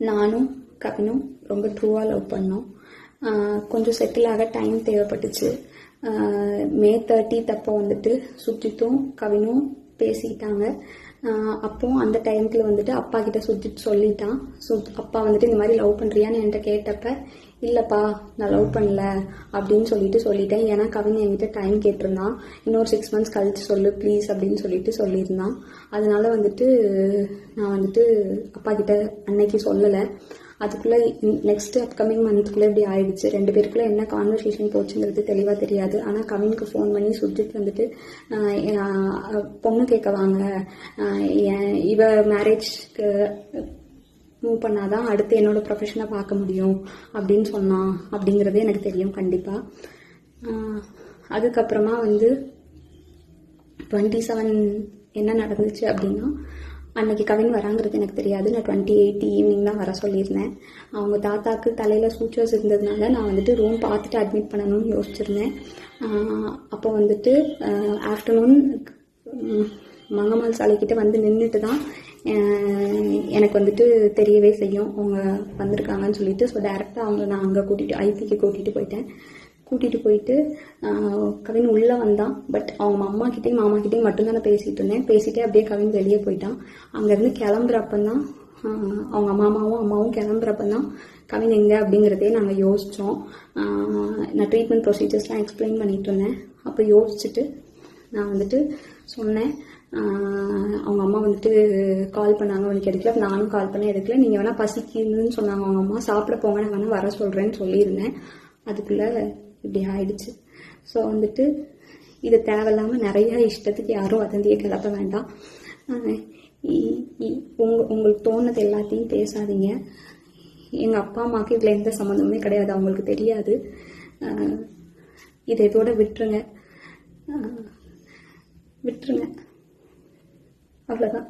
நானும் கவினும் ரொம்ப ட்ரூவாக லவ் பண்ணோம். கொஞ்சம் செட்டில் ஆக டைம் தேவைப்பட்டுச்சு. மே 30 அப்போ வந்துட்டு சுஜித்தும் கவினும் பேசிக்கிட்டாங்க. அப்போ அந்த டைமுக்குள்ள வந்துட்டு அப்பா கிட்ட சுஜித் சொல்லிட்டான். அப்பா வந்துட்டு இந்த மாதிரி லவ் பண்ணுறியான்னு என்கிட்ட கேட்டப்ப இல்லைப்பா நான் லவ் பண்ணல அப்படின்னு சொல்லிட்டேன். ஏன்னா கவின் என்கிட்ட டைம் கேட்டிருந்தான். இன்னொரு 6 months கழிச்சு சொல்லு ப்ளீஸ் அப்படின்னு சொல்லியிருந்தான். அதனால வந்துட்டு நான் வந்துட்டு அப்பா கிட்ட அன்னைக்கு சொல்லலை. அதுக்குள்ளே நெக்ஸ்ட் அப்கமிங் மந்த்துக்குள்ளே இப்படி ஆயிடுச்சு. 2 பேருக்குள்ளே என்ன கான்வர்சேஷன் போச்சுங்கிறது தெளிவாக தெரியாது. ஆனால் கவினுக்கு ஃபோன் பண்ணி சுஜித் வந்துட்டு பொண்ணு கேட்க வாங்க, இவ மேரேஜ்க்கு மூவ் பண்ணாதான் அடுத்து என்னோட ப்ரொஃபஷனை பார்க்க முடியும் அப்படின்னு சொன்னான். அப்படிங்கிறதே எனக்கு தெரியும் கண்டிப்பாக. அதுக்கப்புறமா வந்து 27 என்ன நடந்துச்சு அப்படின்னா, அன்னைக்கு கவின் வராங்கிறது எனக்கு தெரியாது. நான் 28 ஈவினிங் தான் வர சொல்லியிருந்தேன். அவங்க தாத்தாக்கு தலையில் சூச்சர்ஸ் இருந்ததுனால நான் வந்துட்டு ரூம் பார்த்துட்டு அட்மிட் பண்ணணும்னு யோசிச்சிருந்தேன். அப்போ வந்துட்டு ஆஃப்டர்நூன் மங்கம்மாள் சாலைக்கிட்ட வந்து நின்றுட்டு தான் எனக்கு வந்துட்டு தெரியவே செய்யும் அவங்க வந்திருக்காங்கன்னு சொல்லிட்டு. ஸோ டேரெக்டாக நான் அங்கே ஐபிக்கு கூட்டிகிட்டு போயிட்டு கவின் உள்ளே வந்தான். பட் அவங்க அம்மாக்கிட்டையும் மாமாக்கிட்டையும் மட்டும்தான் நான் பேசிகிட்டு இருந்தேன். பேசிகிட்டே அப்படியே கவின் வெளியே போயிட்டான். அங்கேருந்து கிளம்புறப்பந்தான் அவங்க அம்மாவும் கிளம்புறப்பந்தான் கவின் எங்கே அப்படிங்கிறதே நாங்கள் யோசித்தோம். நான் ட்ரீட்மெண்ட் ப்ரொசீஜர்ஸ்லாம் எக்ஸ்பிளைன் பண்ணிகிட்டு இருந்தேன். அப்போ யோசிச்சுட்டு நான் வந்துட்டு சொன்னேன். அவங்க அம்மா வந்துட்டு கால் பண்ணாங்க, அவனுக்கு எடுக்கல. நானும் கால் பண்ண எடுக்கல. நீங்கள் வேணால் பசிக்குதுன்னு சொன்னாங்க அவங்க அம்மா, சாப்பிட போங்க, நான் வேணால் வர சொல்கிறேன்னு சொல்லியிருந்தேன். அதுக்குள்ளே இப்படி ஆயிடுச்சு. ஸோ வந்துட்டு இது தேவையில்லாமல் நிறையா இஷ்டத்துக்கு யாரும் வதந்தியை கிளப்ப வேண்டாம். உங்களுக்கு தோணுது எல்லாத்தையும் பேசாதீங்க. எங்கள் அப்பா அம்மாவுக்கு இதில் எந்த சம்மந்தமுமே கிடையாது, அவங்களுக்கு தெரியாது. இதை இதோட விட்டுருங்க. அவ்வளோதான்.